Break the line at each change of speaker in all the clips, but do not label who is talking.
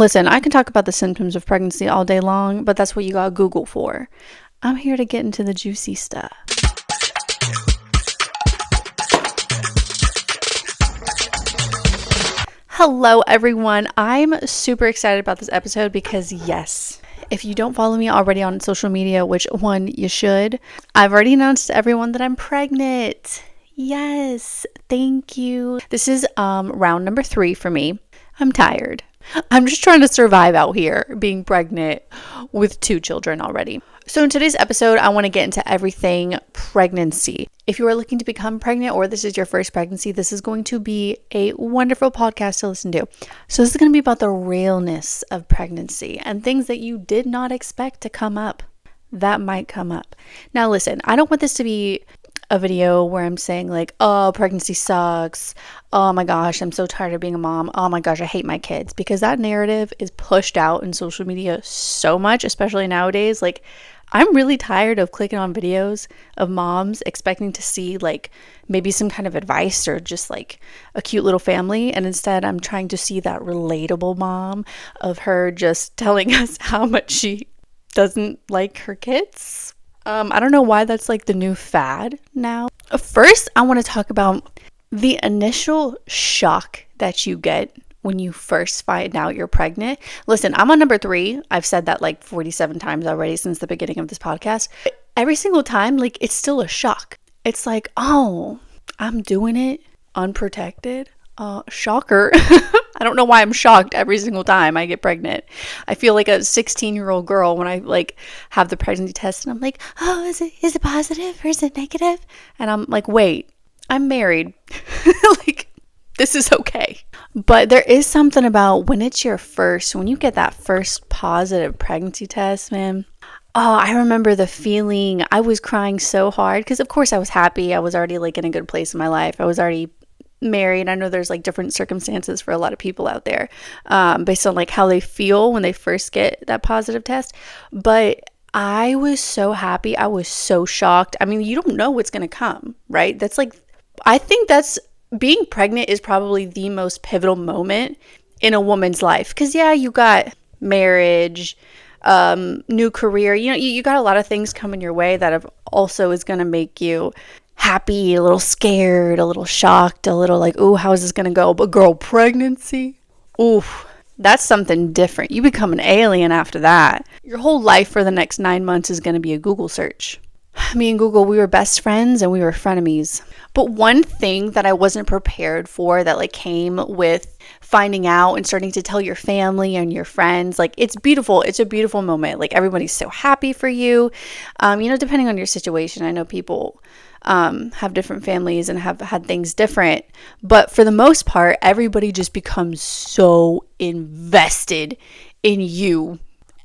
Listen, I can talk about the symptoms of pregnancy all day long, but that's what you got Google for. I'm here to get into the juicy stuff. Hello, everyone. I'm super excited about this episode because, yes, if you don't follow me already on social media, which one you should, I've already announced to everyone that I'm pregnant. Yes, thank you. This is round number 3 for me. I'm tired. I'm just trying to survive out here being pregnant with 2 children already. So in today's episode, I want to get into everything pregnancy. If you are looking to become pregnant or this is your first pregnancy, this is going to be a wonderful podcast to listen to. So this is going to be about the realness of pregnancy and things that you did not expect to come up that might come up. Now listen, I don't want this to be a video where I'm saying like, oh, pregnancy sucks. Oh my gosh, I'm so tired of being a mom. Oh my gosh, I hate my kids. Because that narrative is pushed out in social media so much, especially nowadays. Like, I'm really tired of clicking on videos of moms expecting to see like maybe some kind of advice or just like a cute little family. And instead I'm trying to see that relatable mom of her just telling us how much she doesn't like her kids. I don't know why that's like the new fad now. First, I want to talk about the initial shock that you get when you first find out you're pregnant. Listen, I'm on number 3. I've said that like 47 times already since the beginning of this podcast. Every single time, like, it's still a shock. It's like, oh, I'm doing it unprotected. Shocker. I don't know why I'm shocked every single time I get pregnant. I feel like a 16-year-old girl when I like have the pregnancy test and I'm like, oh, is it positive or is it negative? And I'm like, wait, I'm married. Like, this is okay. But there is something about when it's your first, when you get that first positive pregnancy test, man. Oh, I remember the feeling. I was crying so hard because of course I was happy. I was already like in a good place in my life. I was already married. I know there's like different circumstances for a lot of people out there based on like how they feel when they first get that positive test. But I was so happy. I was so shocked. I mean, you don't know what's going to come, right? That's like, I think that's being pregnant is probably the most pivotal moment in a woman's life. Because yeah, you got marriage, new career, you got a lot of things coming your way that have also is going to make you happy, a little scared, a little shocked, a little like, oh, how is this going to go? But girl, pregnancy, ooh, that's something different. You become an alien after that. Your whole life for the next 9 months is going to be a Google search. Me and Google, we were best friends and we were frenemies. But one thing that I wasn't prepared for that like came with finding out and starting to tell your family and your friends, like it's beautiful. It's a beautiful moment. Like everybody's so happy for you. Depending on your situation, I know people have different families and have had things different. But for the most part, everybody just becomes so invested in you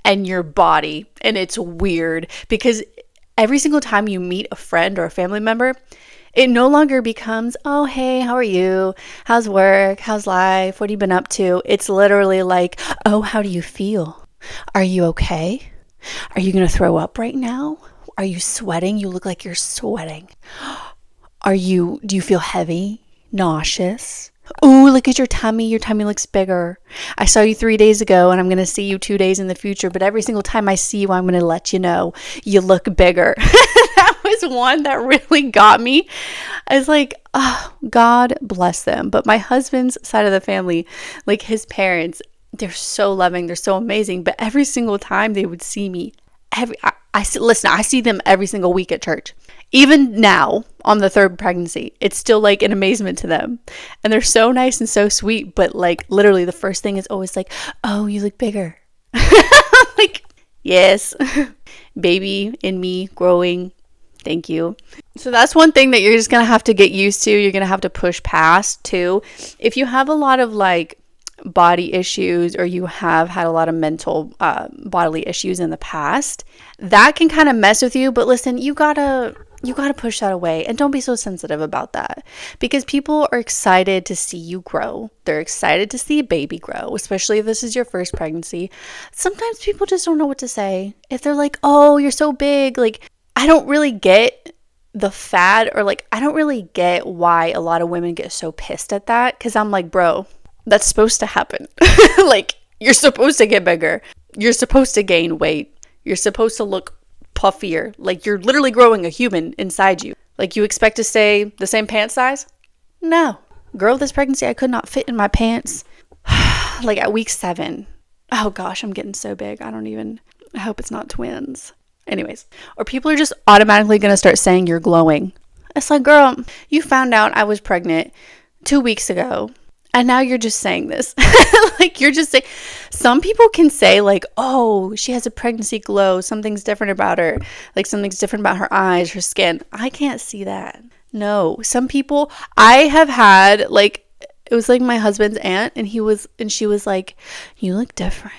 and your body. And it's weird because every single time you meet a friend or a family member, it no longer becomes, oh, hey, how are you? How's work? How's life? What have you been up to? It's literally like, oh, how do you feel? Are you okay? Are you going to throw up right now? Are you sweating? You look like you're sweating. Do you feel heavy? Nauseous? Ooh, look at your tummy. Your tummy looks bigger. I saw you 3 days ago and I'm going to see you 2 days in the future. But every single time I see you, I'm going to let you know you look bigger. That was one that really got me. I was like, oh, God bless them. But my husband's side of the family, like his parents, they're so loving. They're so amazing. But every single time they would see me, I see them every single week at church. Even now, on the 3rd pregnancy, it's still like an amazement to them. And they're so nice and so sweet. But like literally the first thing is always like, oh, you look bigger. Like, yes, baby in me growing. Thank you. So that's one thing that you're just going to have to get used to. You're going to have to push past too. If you have a lot of like body issues or you have had a lot of mental bodily issues in the past, that can kind of mess with you. But listen, you gotta push that away and don't be so sensitive about that because people are excited to see you grow. They're excited to see a baby grow, especially if this is your first pregnancy. Sometimes people just don't know what to say. If they're like, oh, you're so big, like I don't really get the fad or like I don't really get why a lot of women get so pissed at that because I'm like, bro, that's supposed to happen. Like You're supposed to get bigger. You're supposed to gain weight. You're supposed to look puffier. Like you're literally growing a human inside you. Like you expect to stay the same pant size? No. Girl, this pregnancy, I could not fit in my pants. Like at week 7. Oh gosh, I'm getting so big. I hope it's not twins. Anyways, or people are just automatically going to start saying you're glowing. It's like, girl, you found out I was pregnant 2 weeks ago. And now you're just saying this. Like you're just saying, some people can say like, oh, she has a pregnancy glow. Something's different about her. Like something's different about her eyes, her skin. I can't see that. No, some people, I have had like, it was like my husband's aunt and she was like, you look different.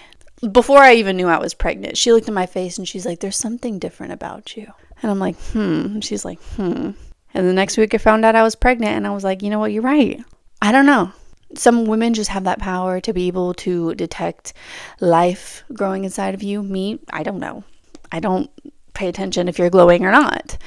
Before I even knew I was pregnant, she looked at my face and she's like, there's something different about you. And I'm like, And she's like, And the next week I found out I was pregnant and I was like, you know what? You're right. I don't know. Some women just have that power to be able to detect life growing inside of you. Me, I don't know. I don't pay attention if you're glowing or not.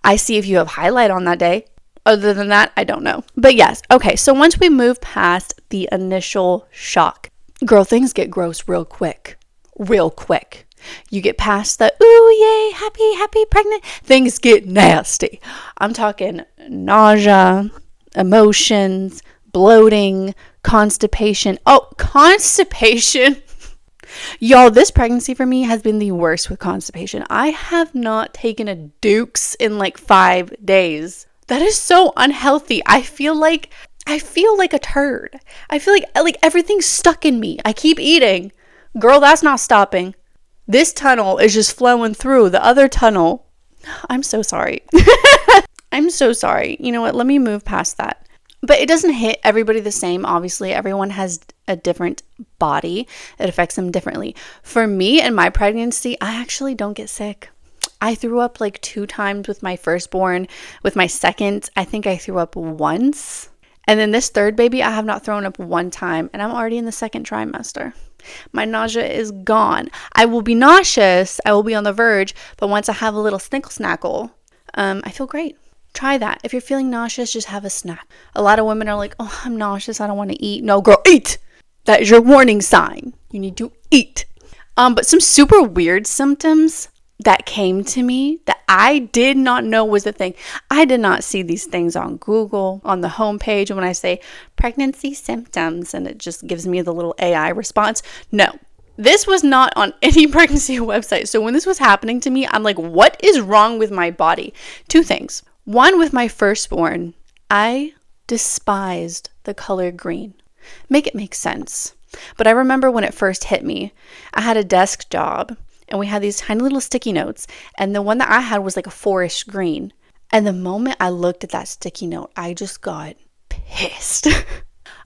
I see if you have highlight on that day. Other than that, I don't know. But yes, okay. So once we move past the initial shock, girl, things get gross real quick. Real quick. You get past the, ooh, yay, happy, pregnant. Things get nasty. I'm talking nausea, emotions, bloating, constipation. Oh, constipation. Y'all, this pregnancy for me has been the worst with constipation. I have not taken a Dukes in like 5 days. That is so unhealthy. I feel like a turd. I feel like everything's stuck in me. I keep eating. Girl, that's not stopping. This tunnel is just flowing through the other tunnel. I'm so sorry. I'm so sorry. You know what? Let me move past that. But it doesn't hit everybody the same. Obviously, everyone has a different body. It affects them differently. For me and my pregnancy, I actually don't get sick. I threw up like 2 times with my firstborn. With my second, I think I threw up once. And then this third baby, I have not thrown up 1 time. And I'm already in the 2nd trimester. My nausea is gone. I will be nauseous. I will be on the verge. But once I have a little snickle snackle, I feel great. Try that. If you're feeling nauseous, just have a snack. A lot of women are like, oh, I'm nauseous. I don't want to eat. No, girl, eat. That is your warning sign. You need to eat. But some super weird symptoms that came to me that I did not know was a thing. I did not see these things on Google, on the homepage when I say pregnancy symptoms, and it just gives me the little AI response. No, this was not on any pregnancy website. So when this was happening to me, I'm like, what is wrong with my body? 2 things. One, with my firstborn, I despised the color green. Make it make sense. But I remember when it first hit me, I had a desk job and we had these tiny little sticky notes. And the one that I had was like a forest green. And the moment I looked at that sticky note, I just got pissed.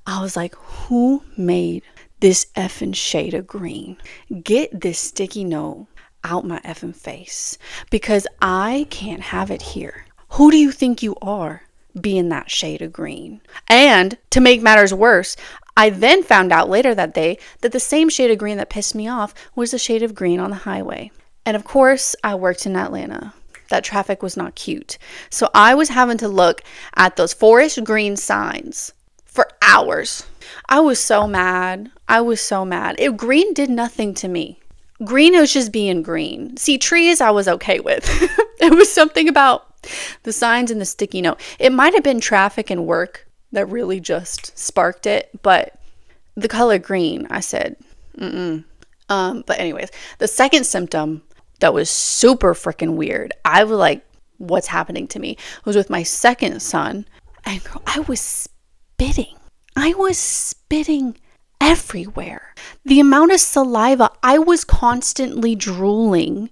I was like, who made this effing shade of green? Get this sticky note out my effing face because I can't have it here. Who do you think you are being that shade of green? And to make matters worse, I then found out later that day that the same shade of green that pissed me off was the shade of green on the highway. And of course, I worked in Atlanta. That traffic was not cute. So I was having to look at those forest green signs for hours. I was so mad. Green did nothing to me. Green was just being green. See, trees I was okay with. It was something about the signs and the sticky note. It might have been traffic and work that really just sparked it, but the color green, I said, But anyways, the second symptom that was super freaking weird, I was like, what's happening to me? Was with my second son, and girl, I was spitting everywhere. The amount of saliva, I was constantly drooling.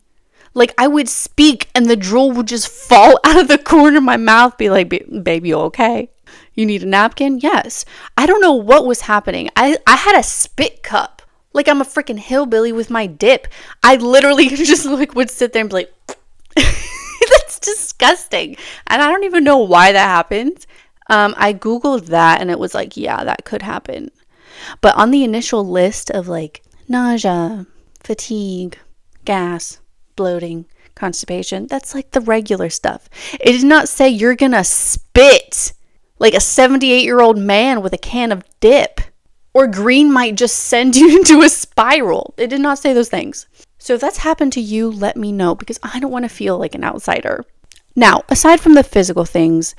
Like I would speak and the drool would just fall out of the corner of my mouth, be like, baby, you okay? You need a napkin? Yes. I don't know what was happening. I had a spit cup. Like I'm a freaking hillbilly with my dip. I literally just like would sit there and be like, that's disgusting. And I don't even know why that happened. I Googled that and it was like, yeah, that could happen. But on the initial list of like nausea, fatigue, gas, bloating, constipation, that's like the regular stuff. It did not say you're gonna spit like a 78-year-old man with a can of dip Or green might just send you into a spiral. It did not say those things. So if that's happened to you, let me know, because I don't want to feel like an outsider. Now, aside from the physical things,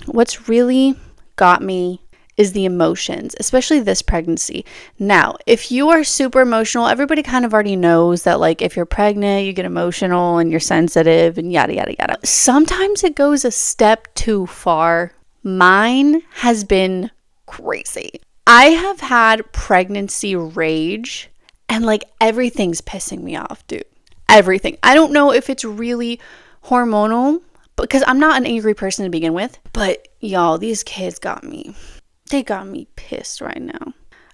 what's really got me is the emotions, especially this pregnancy. Now, if you are super emotional, everybody kind of already knows that, like, if you're pregnant, you get emotional and you're sensitive and yada, yada, yada. Sometimes it goes a step too far. Mine has been crazy. I have had pregnancy rage, and like everything's pissing me off, dude. Everything. I don't know if it's really hormonal, because I'm not an angry person to begin with, but y'all, these kids got me. They got me pissed right now.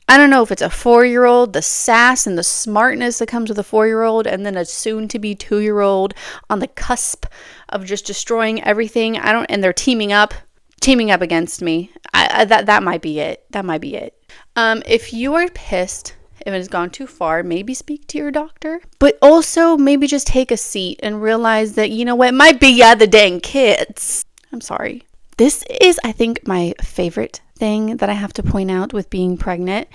I don't know if it's a 4-year-old, the sass and the smartness that comes with a 4-year-old, and then a soon-to-be 2-year-old on the cusp of just destroying everything. And they're teaming up against me. That might be it. That might be it. If you are pissed, if it has gone too far, maybe speak to your doctor, but also maybe just take a seat and realize that, you know what, it might be the dang kids. I'm sorry. This is, I think, my favorite thing that I have to point out with being pregnant.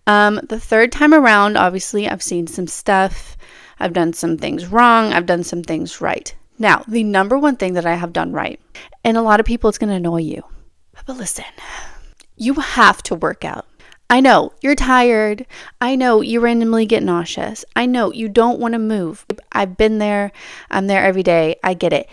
The third time around, obviously, I've seen some stuff. I've done some things wrong. I've done some things right. Now, the number one thing that I have done right, and a lot of people, it's going to annoy you, but listen, you have to work out. I know you're tired. I know you randomly get nauseous. I know you don't want to move. I've been there. I'm there every day. I get it.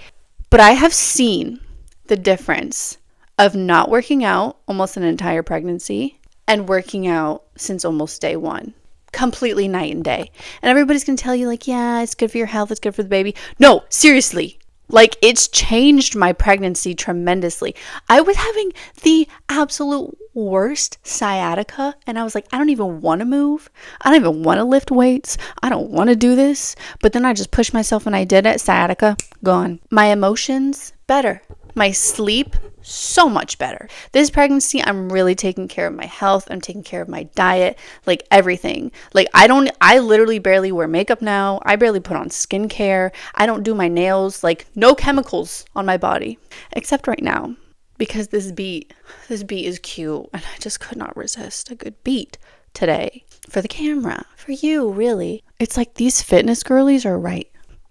But I have seen the difference of not working out almost an entire pregnancy and working out since almost day one. Completely night and day. And everybody's going to tell you, like, yeah, it's good for your health. It's good for the baby. No, seriously. Like, it's changed my pregnancy tremendously. I was having the absolute worst sciatica, and I was like, I don't even want to move. I don't even want to lift weights. I don't want to do this. But then I just pushed myself and I did it. Sciatica, gone. My emotions, better. My sleep, so much better. This pregnancy, I'm really taking care of my health. I'm taking care of my diet, like everything. Like I literally barely wear makeup now. I barely put on skincare. I don't do my nails, like no chemicals on my body, except right now, because this beat is cute, and I just could not resist a good beat today for the camera, for you, really. It's like these fitness girlies are right.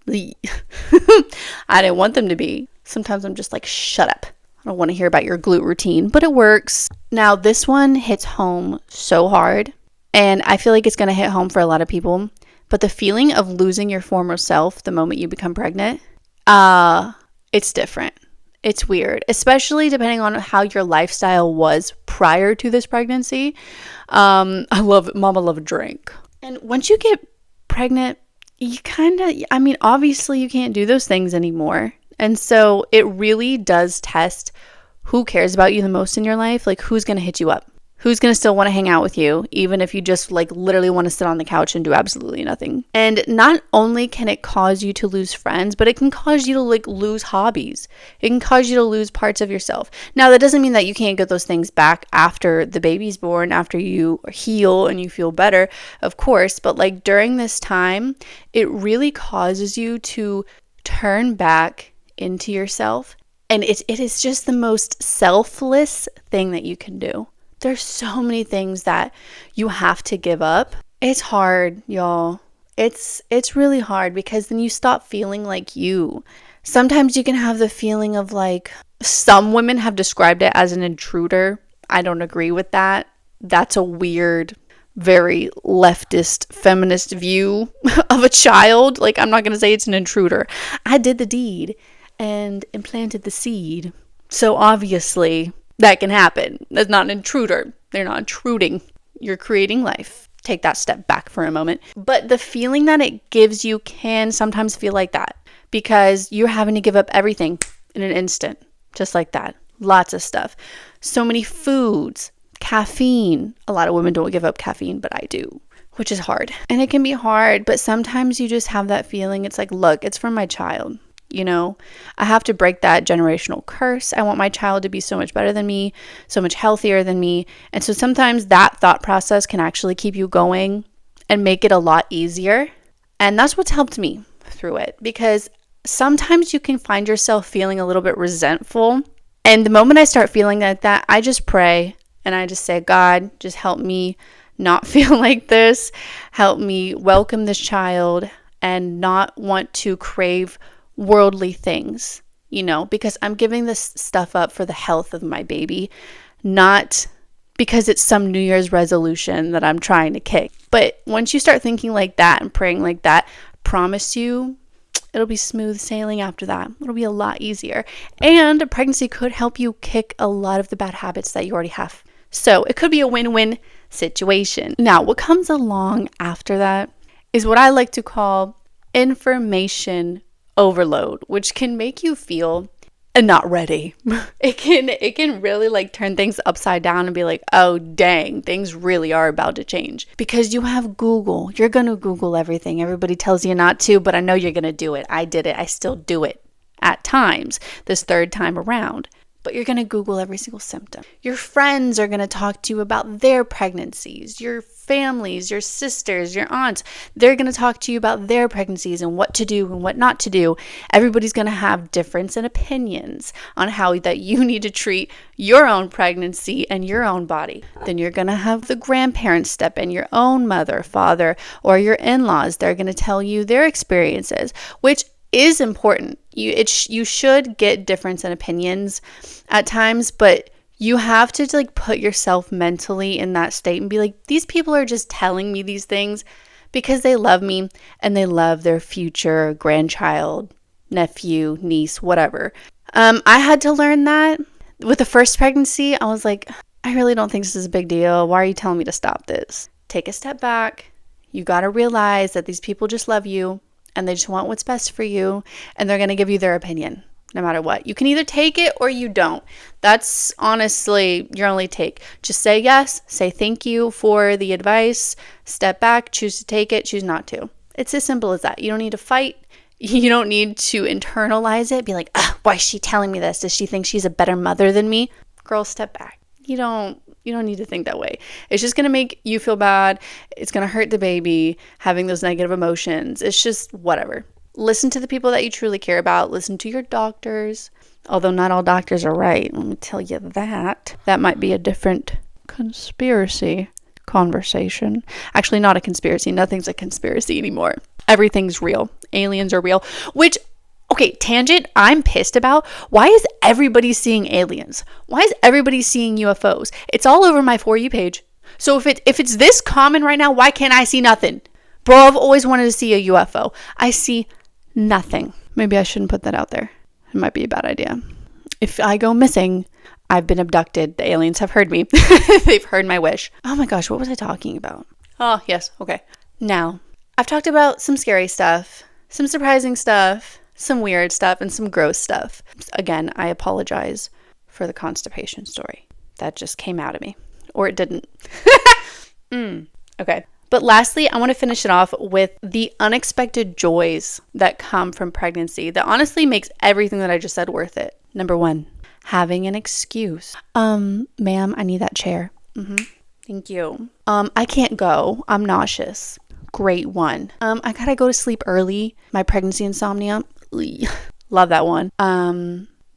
I didn't want them to be. Sometimes I'm just like, shut up. I don't want to hear about your glute routine, but it works. Now, this one hits home so hard, and I feel like it's going to hit home for a lot of people. But the feeling of losing your former self the moment you become pregnant, it's different. It's weird, especially depending on how your lifestyle was prior to this pregnancy. Mama love a drink. And once you get pregnant, you obviously you can't do those things anymore. And so it really does test who cares about you the most in your life. Like, who's going to hit you up? Who's going to still want to hang out with you, even if you just like literally want to sit on the couch and do absolutely nothing. And not only can it cause you to lose friends, but it can cause you to like lose hobbies. It can cause you to lose parts of yourself. Now, that doesn't mean that you can't get those things back after the baby's born, after you heal and you feel better, of course. But like during this time, it really causes you to turn back into yourself, and it is just the most selfless thing that you can do. There's so many things that you have to give up. It's hard, y'all. It's really hard, because then you stop feeling like you. Sometimes you can have the feeling of like, some women have described it as an intruder. I don't agree with that. That's a weird, very leftist feminist view of a child. Like, I'm not going to say it's an intruder. I did the deed and implanted the seed. So obviously that can happen. That's not an intruder. They're not intruding. You're creating life. Take that step back for a moment. But the feeling that it gives you can sometimes feel like that, because you're having to give up everything in an instant, just like that. Lots of stuff. So many foods, caffeine. A lot of women don't give up caffeine, but I do, which is hard. And it can be hard, but sometimes you just have that feeling. It's like, look, it's for my child. You know, I have to break that generational curse. I want my child to be so much better than me, so much healthier than me. And so sometimes that thought process can actually keep you going and make it a lot easier. And that's what's helped me through it, because sometimes you can find yourself feeling a little bit resentful. And the moment I start feeling like that, I just pray And I just say, God, just help me not feel like this. Help me welcome this child and not want to crave worldly things, because I'm giving this stuff up for the health of my baby, not because it's some New Year's resolution that I'm trying to kick. But once you start thinking like that and praying like that, promise you, it'll be smooth sailing after that. It'll be a lot easier. And pregnancy could help you kick a lot of the bad habits that you already have. So it could be a win-win situation. Now, what comes along after that is what I like to call information overload, which can make you feel not ready. It can really like turn things upside down and be like, oh dang, things really are about to change. Because you have Google. You're going to Google everything. Everybody tells you not to, but I know you're going to do it. I did it. I still do it at times, this third time around. But you're going to Google every single symptom. Your friends are going to talk to you about their pregnancies. Your families, your sisters, your aunts, they're going to talk to you about their pregnancies and what to do and what not to do. Everybody's going to have difference in opinions on how that you need to treat your own pregnancy and your own body. Then you're going to have the grandparents step in, your own mother, father, or your in-laws. They're going to tell you their experiences, which is important. You should get difference in opinions at times, but you have to like put yourself mentally in that state and be like, these people are just telling me these things because they love me and they love their future grandchild, nephew, niece, whatever. I had to learn that with the first pregnancy. I was like, I really don't think this is a big deal. Why are you telling me to stop this? Take a step back. You got to realize that these people just love you. And they just want what's best for you. And they're going to give you their opinion no matter what. You can either take it or you don't. That's honestly your only take. Just say yes. Say thank you for the advice. Step back. Choose to take it. Choose not to. It's as simple as that. You don't need to fight. You don't need to internalize it. Be like, why is she telling me this? Does she think she's a better mother than me? Girl, step back. You don't need to think that way. It's just going to make you feel bad. It's going to hurt the baby having those negative emotions. It's just whatever. Listen to the people that you truly care about. Listen to your doctors. Although not all doctors are right. Let me tell you that. That might be a different conspiracy conversation. Actually, not a conspiracy. Nothing's a conspiracy anymore. Everything's real. Aliens are real. Which, okay, tangent, I'm pissed about. Why is everybody seeing aliens? Why is everybody seeing UFOs? It's all over my For You page. So if it's this common right now, why can't I see nothing? Bro, I've always wanted to see a UFO. I see nothing. Maybe I shouldn't put that out there. It might be a bad idea. If I go missing, I've been abducted. The aliens have heard me. They've heard my wish. Oh my gosh, what was I talking about? Oh, yes. Okay. Now, I've talked about some scary stuff, some surprising stuff, some weird stuff, and some gross stuff. Again, I apologize for the constipation story. That just came out of me. Or it didn't. Okay. But lastly, I want to finish it off with the unexpected joys that come from pregnancy that honestly makes everything that I just said worth it. Number 1, having an excuse. Ma'am, I need that chair. Thank you. I can't go. I'm nauseous. Great one. I gotta go to sleep early. My pregnancy insomnia. Love that one.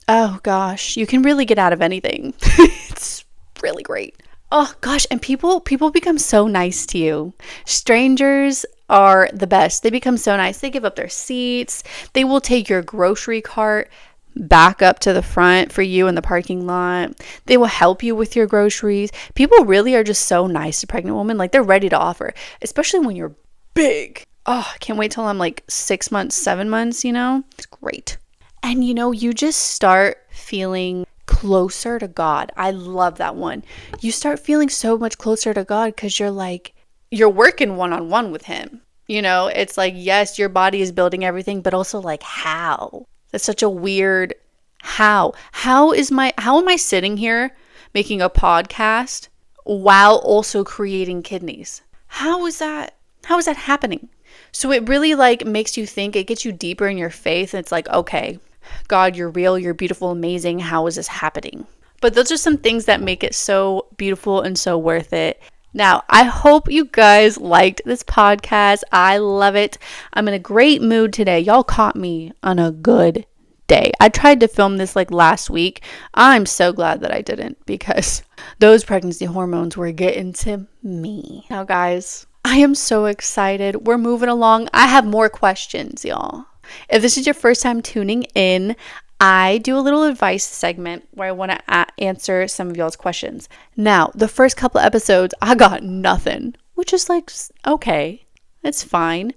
Oh gosh, you can really get out of anything. It's really great. Oh gosh, and people become so nice to you. Strangers are the best. They become so nice. They give up their seats. They will take your grocery cart back up to the front for you in the parking lot. They will help you with your groceries. People really are just so nice to pregnant women. Like, they're ready to offer, especially when you're big. Oh, I can't wait till I'm like 6 months, 7 months, It's great. And you just start feeling closer to God. I love that one. You start feeling so much closer to God because you're working one-on-one with him. It's like, yes, your body is building everything, but also like, how? That's such a weird how. How am I sitting here making a podcast while also creating kidneys? How is that happening? So it really like makes you think. It gets you deeper in your faith. It's like, okay, God, you're real, you're beautiful, amazing. How is this happening? But those are some things that make it so beautiful and so worth it. Now, I hope you guys liked this podcast. I love it. I'm in a great mood today. Y'all caught me on a good day. I tried to film this like last week. I'm so glad that I didn't, because those pregnancy hormones were getting to me. Now, guys, I am so excited. We're moving along. I have more questions, y'all. If this is your first time tuning in, I do a little advice segment where I want to answer some of y'all's questions. Now, the first couple episodes, I got nothing, which is like, okay, it's fine.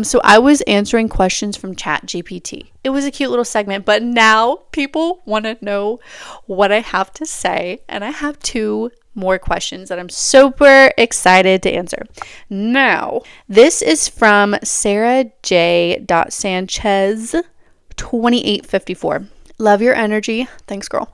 So I was answering questions from ChatGPT. It was a cute little segment, but now people want to know what I have to say, and I have 2 more questions that I'm super excited to answer. Now, this is from Sarah J. Sanchez 2854. Love your energy. Thanks, girl.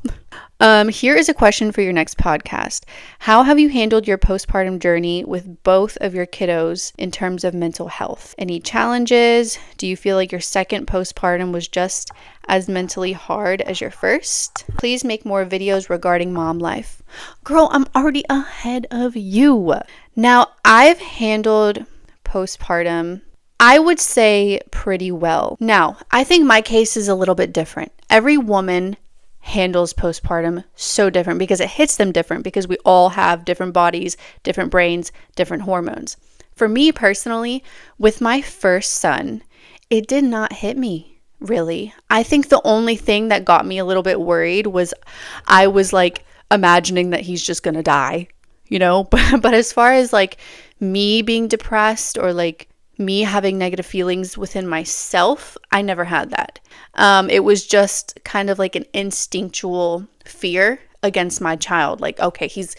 Here is a question for your next podcast. How have you handled your postpartum journey with both of your kiddos in terms of mental health? Any challenges? Do you feel like your second postpartum was just as mentally hard as your first? Please make more videos regarding mom life. Girl, I'm already ahead of you. Now, I've handled postpartum, I would say, pretty well. Now, I think my case is a little bit different. Every woman handles postpartum so different because it hits them different, because we all have different bodies, different brains, different hormones. For me personally, with my first son, it did not hit me, really. I think the only thing that got me a little bit worried was I was like imagining that he's just gonna die, you know? But as far as like me being depressed or like me having negative feelings within myself, I never had that. It was just kind of like an instinctual fear against my child. Like, okay, he's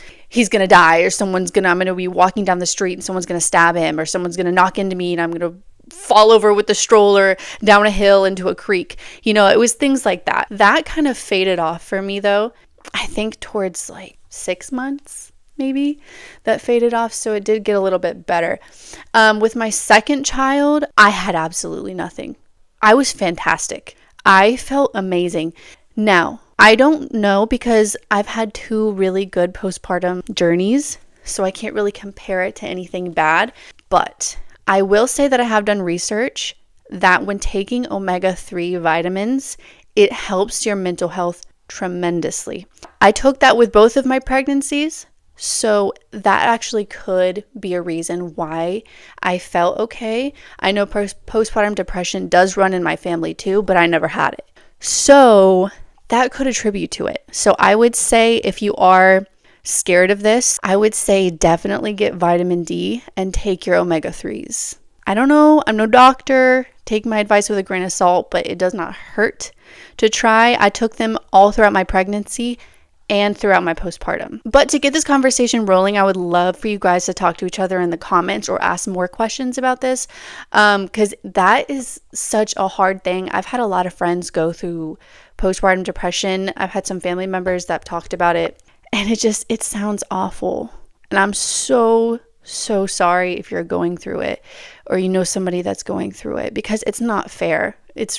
gonna die, or I'm gonna be walking down the street and someone's gonna stab him, or someone's gonna knock into me and I'm gonna fall over with the stroller down a hill into a creek. You know, it was things like that. That kind of faded off for me though. I think towards like 6 months, maybe, that faded off. So it did get a little bit better. With my second child, I had absolutely nothing. I was fantastic. I felt amazing. Now, I don't know, because I've had 2 really good postpartum journeys, so I can't really compare it to anything bad. But I will say that I have done research that when taking omega-3 vitamins, it helps your mental health tremendously. I took that with both of my pregnancies, so that actually could be a reason why I felt okay. I know postpartum depression does run in my family too, but I never had it. So that could attribute to it. So I would say if you are scared of this, I would say definitely get vitamin D and take your omega-3s. I don't know, I'm no doctor. Take my advice with a grain of salt, but it does not hurt to try. I took them all throughout my pregnancy and throughout my postpartum. But to get this conversation rolling, I would love for you guys to talk to each other in the comments or ask more questions about this, because that is such a hard thing. I've had a lot of friends go through postpartum depression. I've had some family members that have talked about it, and it sounds awful. And I'm so sorry if you're going through it, or you know somebody that's going through it, because it's not fair. It's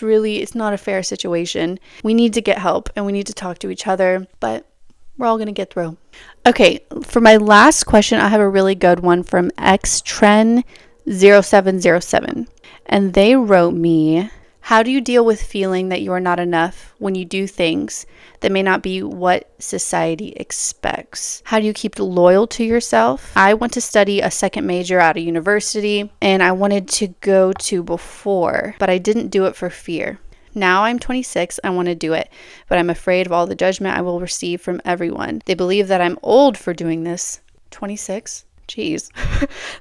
not a fair situation. We need to get help and we need to talk to each other, but we're all going to get through. Okay, for my last question, I have a really good one from xtren0707. And they wrote me, how do you deal with feeling that you are not enough when you do things that may not be what society expects? How do you keep loyal to yourself? I went to study a second major at a university, and I wanted to go to before, but I didn't do it for fear. Now I'm 26, I want to do it, but I'm afraid of all the judgment I will receive from everyone. They believe that I'm old for doing this. 26? Jeez.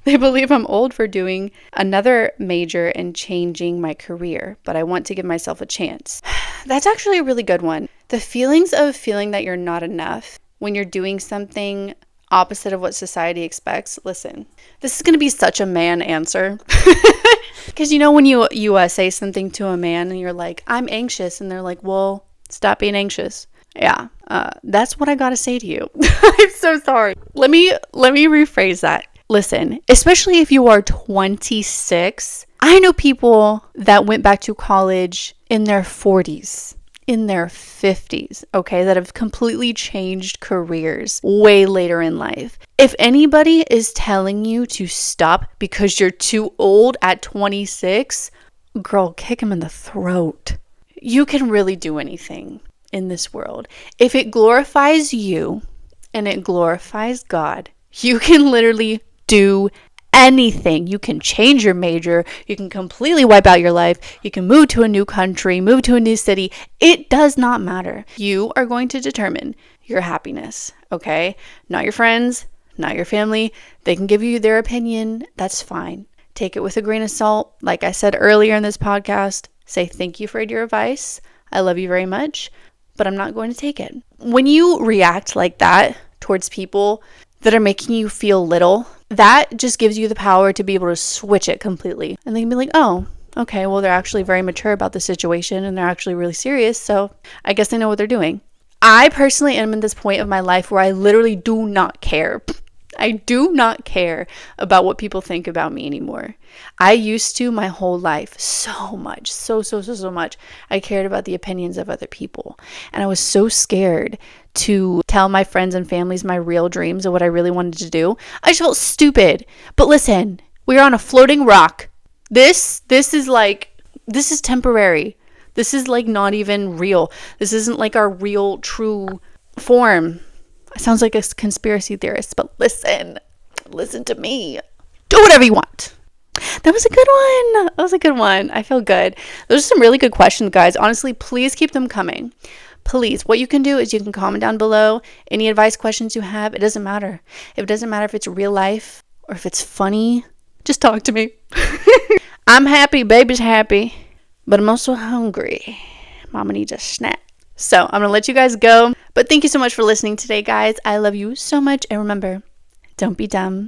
They believe I'm old for doing another major and changing my career, but I want to give myself a chance. That's actually a really good one. The feelings of feeling that you're not enough when you're doing something opposite of what society expects. Listen, this is going to be such a man answer. Because you know when you say something to a man and you're like, I'm anxious, and they're like, well, stop being anxious. Yeah, that's what I gotta say to you. I'm so sorry. Let me rephrase that. Listen, especially if you are 26, I know people that went back to college in their 40s, in their 50s, okay, that have completely changed careers way later in life. If anybody is telling you to stop because you're too old at 26, girl, kick them in the throat. you can really do anything in this world. If it glorifies you and it glorifies God, you can literally do anything. You can change your major. You can completely wipe out your life. You can move to a new country, move to a new city. It does not matter. You are going to determine your happiness, okay? Not your friends, not your family. They can give you their opinion. That's fine. Take it with a grain of salt. Like I said earlier in this podcast, say thank you for your advice. I love you very much, but I'm not going to take it. When you react like that towards people that are making you feel little, that just gives you the power to be able to switch it completely. And they can be like, oh, okay, well, they're actually very mature about the situation and they're actually really serious. So I guess they know what they're doing. I personally am in this point of my life where I literally do not care. I do not care about what people think about me anymore. I used to my whole life so much, so much. I cared about the opinions of other people. And I was so scared to tell my friends and families my real dreams of what I really wanted to do. I just felt stupid. But listen, we're on a floating rock. This is temporary. This is like not even real. This isn't like our real, true form. It sounds like a conspiracy theorist, but listen to me. Do whatever you want. That was a good one. I feel good. Those are some really good questions, guys. Honestly, please keep them coming. Please, what you can do is you can comment down below any advice questions you have. It doesn't matter. It doesn't matter if it's real life or if it's funny. Just talk to me. I'm happy, baby's happy, but I'm also hungry. Mama needs a snack. So I'm going to let you guys go. But thank you so much for listening today, guys. I love you so much. And remember, don't be dumb.